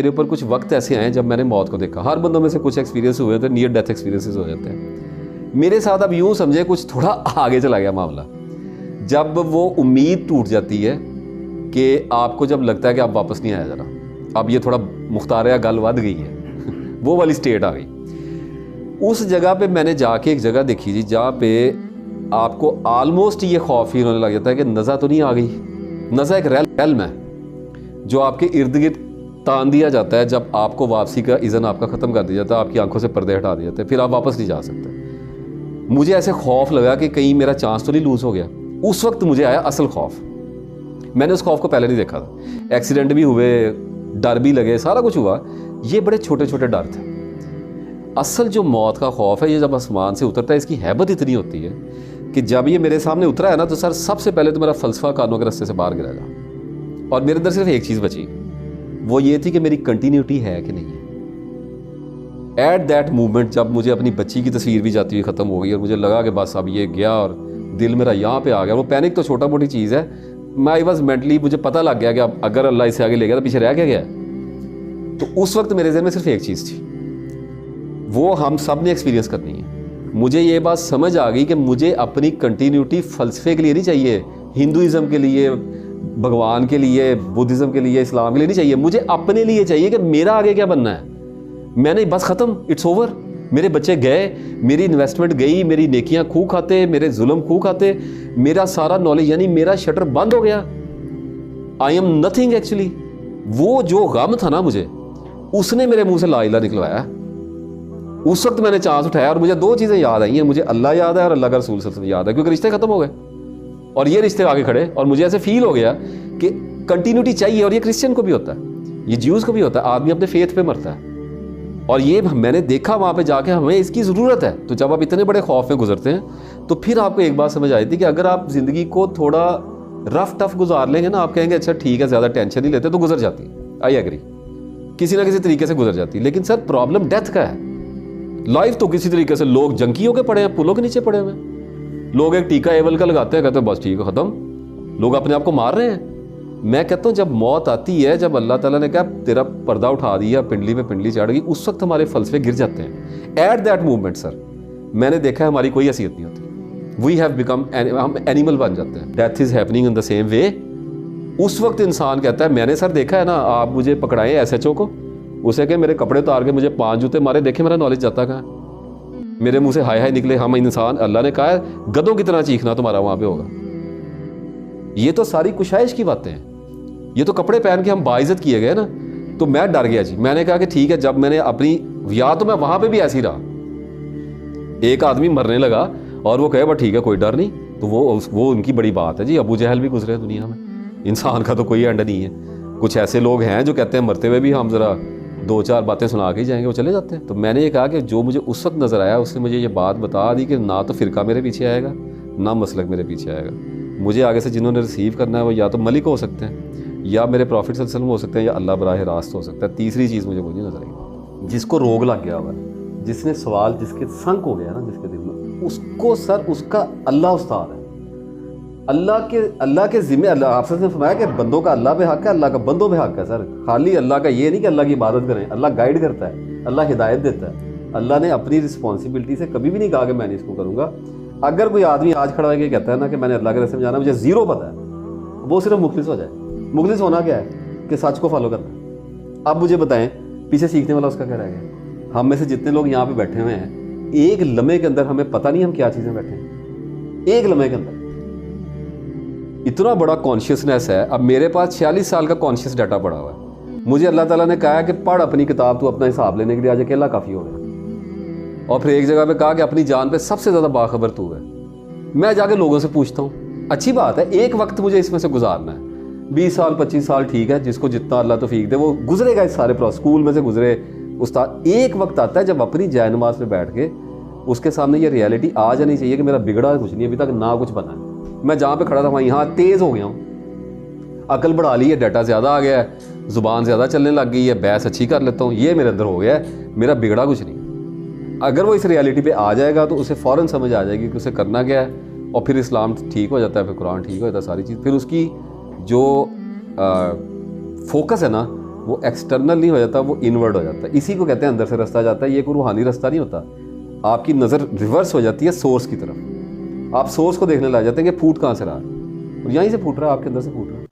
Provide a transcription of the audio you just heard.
میرے اوپر کچھ وقت ایسے آئے جب میں نے موت کو دیکھا. ہر بندوں میں سے کچھ ایکسپیرینس ہوئے ہوتے ہیں, نیئر ڈیتھ ایکسپیرینسز ہو جاتے ہیں. میرے ساتھ اب یوں سمجھے کچھ تھوڑا آگے چلا گیا معاملہ. جب وہ امید ٹوٹ جاتی ہے کہ آپ کو جب لگتا ہے کہ آپ واپس نہیں آیا جا رہا, اب یہ تھوڑا مختاریہ گل ود گئی ہے, وہ والی سٹیٹ آ گئی. اس جگہ پہ میں نے جا کے ایک جگہ دیکھی جی, جہاں پہ آپ کو آلموسٹ یہ خوف ہی ہونے لگ جاتا ہے کہ نزا تو نہیں آ گئی. نزا ایک ریلم ہے جو آپ کے ارد گرد تان دیا جاتا ہے جب آپ کو واپسی کا اذن آپ کا ختم کر دیا جاتا ہے, آپ کی آنکھوں سے پردے ہٹا دیے جاتے ہیں, پھر آپ واپس نہیں جا سکتے. مجھے ایسے خوف لگا کہ کہیں میرا چانس تو نہیں لوز ہو گیا. اس وقت مجھے آیا اصل خوف. میں نے اس خوف کو پہلے نہیں دیکھا تھا. ایکسیڈنٹ بھی ہوئے, ڈر بھی لگے, سارا کچھ ہوا, یہ بڑے چھوٹے چھوٹے ڈر تھے. اصل جو موت کا خوف ہے یہ جب آسمان سے اترتا ہے, اس کی ہیبت اتنی ہوتی ہے کہ جب یہ میرے سامنے اترا ہے نا, تو سر سب سے پہلے تو میرا فلسفہ کانوں کے رستے سے باہر گرا گا, اور میرے اندر صرف ایک چیز بچی, وہ یہ تھی کہ میری کنٹینیوٹی ہے کہ نہیں ہے. ایٹ دیٹ مومنٹ جب مجھے اپنی بچی کی تصویر بھی جاتی ہوئی ختم ہو گئی اور مجھے لگا کہ بس اب یہ گیا اور دل میرا یہاں پہ آ گیا. وہ پینک تو چھوٹا موٹی چیز ہے, میں واز مینٹلی, مجھے پتہ لگ گیا کہ اب اگر اللہ اس سے آگے لے گیا تو پیچھے رہ گیا. تو اس وقت میرے ذہن میں صرف ایک چیز تھی, وہ ہم سب نے ایکسپیرینس کرنی ہے. مجھے یہ بات سمجھ آ گئی کہ مجھے اپنی کنٹینیوٹی فلسفے کے لیے نہیں چاہیے, ہندوازم کے لیے, بھگوان کے لیے, بدھزم کے لیے, اسلام کے لیے نہیں چاہیے. مجھے اپنے لیے چاہیے کہ میرا آگے کیا بننا ہے. میں نے بس ختم, اٹس اوور. میرے بچے گئے, میری انویسٹمنٹ گئی, میری نیکیاں کھو کھاتے, میرے ظلم کھو کھاتے, میرا سارا نالج, یعنی میرا شٹر بند ہو گیا. I am nothing actually. وہ جو غم تھا نا مجھے, اس نے میرے منہ سے لا الہ نکلوایا. اس وقت میں نے چانس اٹھایا اور مجھے دو چیزیں یاد آئی ہیں, مجھے اللہ یاد ہے اور اللہ کا رسول صلی اللہ علیہ وسلم یاد ہے, کیونکہ رشتے ختم ہو گئے اور یہ رشتے آگے کھڑے. اور مجھے ایسے فیل ہو گیا کہ کنٹینیوٹی چاہیے, اور یہ کرسچن کو بھی ہوتا ہے, یہ جیوز کو بھی ہوتا ہے. آدمی اپنے فیتھ پہ مرتا ہے, اور یہ میں نے دیکھا وہاں پہ جا کے ہمیں اس کی ضرورت ہے. تو جب آپ اتنے بڑے خوف میں گزرتے ہیں تو پھر آپ کو ایک بات سمجھ آئی تھی کہ اگر آپ زندگی کو تھوڑا رف ٹف گزار لیں گے نا, آپ کہیں گے اچھا ٹھیک ہے زیادہ ٹینشن نہیں لیتے, تو گزر جاتی. آئی ایگری, کسی نہ کسی طریقے سے گزر جاتی. لیکن سر پرابلم ڈیتھ کا ہے. لائف تو کسی طریقے سے, لوگ جنکی ہو کے پڑے ہیں, پلوں کے نیچے پڑے ہوئے ہیں. لوگ ایک ٹیکا ایول کا لگاتے ہیں, کہتے ہیں بس ٹھیک ہے ختم. لوگ اپنے آپ کو مار رہے ہیں. میں کہتا ہوں جب موت آتی ہے, جب اللہ تعالیٰ نے کہا تیرا پردہ اٹھا دیا, پنڈلی پہ پنڈلی چڑھ گئی, اس وقت ہمارے فلسفے گر جاتے ہیں. ایٹ دیٹ مومنٹ سر میں نے دیکھا ہے ہماری کوئی حیثیت نہیں ہوتی. وی ہیو بیکم, ہم اینیمل بن جاتے ہیں. Death is happening in the same way. اس وقت انسان کہتا ہے, میں نے سر دیکھا ہے نا, آپ مجھے پکڑائیں ایس ایچ او کو, اسے کہ میرے کپڑے اتار کے مجھے 5 جوتے مارے, دیکھیں میرا نالج جاتا کہاں. میرے منہ سے ہائے ہائے نکلے, ہم انسان, اللہ نے کہا ہے گدوں کی طرح چیخنا تمہارا وہاں پہ ہوگا. یہ تو ساری کشائش کی باتیں ہیں. یہ تو کپڑے پہن کے ہم باعزت کیے گئے نا. تو میں ڈر گیا جی. میں نے کہا کہ ٹھیک ہے, جب میں نے اپنی, یا تو میں وہاں پہ بھی ایسے ہی رہا, ایک آدمی مرنے لگا اور وہ کہے بس ٹھیک ہے کوئی ڈر نہیں, تو وہ ان کی بڑی بات ہے جی. ابو جہل بھی گزرے دنیا میں, انسان کا تو کوئی اینڈ نہیں ہے. کچھ ایسے لوگ ہیں جو کہتے ہیں مرتے ہوئے بھی ہم ذرا 2-4 باتیں سنا کے ہی جائیں گے, وہ چلے جاتے ہیں. تو میں نے یہ کہا کہ جو مجھے اس وقت نظر آیا, اس نے مجھے یہ بات بتا دی کہ نہ تو فرقہ میرے پیچھے آئے گا, نہ مسلک میرے پیچھے آئے گا. مجھے آگے سے جنہوں نے ریسیو کرنا ہے وہ یا تو ملک ہو سکتے ہیں, یا میرے پروفٹ صلی اللہ علیہ وسلم ہو سکتے ہیں, یا اللہ براہ راست ہو سکتا ہے. تیسری چیز مجھے وہ نہیں نظر آئی. جس کو روگ لگ گیا ہوا ہے, جس نے سوال, جس کے سنک ہو گیا نا جس کے دل میں, اس کو سر اس کا اللہ استاد ہے. اللہ کے ذمہ, اللہ آپ سے فرمایا کہ بندوں کا اللہ پہ حق ہے, اللہ کا بندوں پہ حق ہے. سر خالی اللہ کا یہ نہیں کہ اللہ کی عبادت کریں, اللہ گائیڈ کرتا ہے, اللہ ہدایت دیتا ہے. اللہ نے اپنی رسپانسبلٹی سے کبھی بھی نہیں کہا کہ میں نے اس کو کروں گا. اگر کوئی آدمی آج کھڑا ہے کہ کہتا ہے نا کہ میں نے اللہ کے راستے میں جانا, مجھے زیرو پتہ ہے, وہ صرف مخلص ہو جائے. مخلص ہونا کیا ہے کہ سچ کو فالو کرنا ہے. اب مجھے بتائیں پیچھے سیکھنے والا اس کا کیا رہ گیا. ہم میں سے جتنے لوگ یہاں پہ بیٹھے ہوئے ہیں, ایک لمحے کے اندر ہمیں پتہ نہیں ہم کیا چیزیں بیٹھے ہیں. ایک لمحے کے اندر اتنا بڑا کانشیسنیس ہے. اب میرے پاس 46 سال کا کانشیس ڈاٹا پڑا ہوا ہے. مجھے اللہ تعالیٰ نے کہا ہے کہ پڑھ اپنی کتاب, تو اپنا حساب لینے کے لیے آج اکیلا کافی ہو گیا. اور پھر ایک جگہ پہ کہا کہ اپنی جان پہ سب سے زیادہ باخبر تو ہے. میں جا کے لوگوں سے پوچھتا ہوں, اچھی بات ہے, ایک وقت مجھے اس میں سے گزارنا ہے. 20 سال 25 سال ٹھیک ہے, جس کو جتنا اللہ توفیق دے وہ گزرے گا. اس سارے اسکول میں سے گزرے استاد. ایک وقت آتا ہے جب اپنی جائے نماز پہ بیٹھ کے اس کے سامنے یہ ریالٹی آ جانی چاہیے کہ میرا بگڑا کچھ نہیں, ابھی تک نہ کچھ بنا ہے. میں جہاں پہ کھڑا تھا وہاں یہاں تیز ہو گیا ہوں, عقل بڑھا لی ہے, ڈیٹا زیادہ آ گیا ہے, زبان زیادہ چلنے لگ گئی ہے, بحث اچھی کر لیتا ہوں, یہ میرے اندر ہو گیا ہے, میرا بگڑا کچھ نہیں. اگر وہ اس ریالٹی پہ آ جائے گا تو اسے فوراً سمجھ آ جائے گی کہ اسے کرنا کیا ہے, اور پھر اسلام ٹھیک ہو جاتا ہے, پھر قرآن ٹھیک ہو جاتا ہے, ساری چیز. پھر اس کی جو فوکس ہے نا وہ ایکسٹرنل نہیں ہو جاتا, وہ انورڈ ہو جاتا ہے. اسی کو کہتے ہیں اندر سے راستہ جاتا ہے. یہ کوئی روحانی راستہ نہیں ہوتا. آپ کی نظر ریورس ہو جاتی ہے سورس کی طرف. آپ سورس کو دیکھنے لگ جاتے ہیں کہ پھوٹ کہاں سے رہا ہے, اور یہیں سے پھوٹ رہا ہے, آپ کے اندر سے پھوٹ رہا ہے.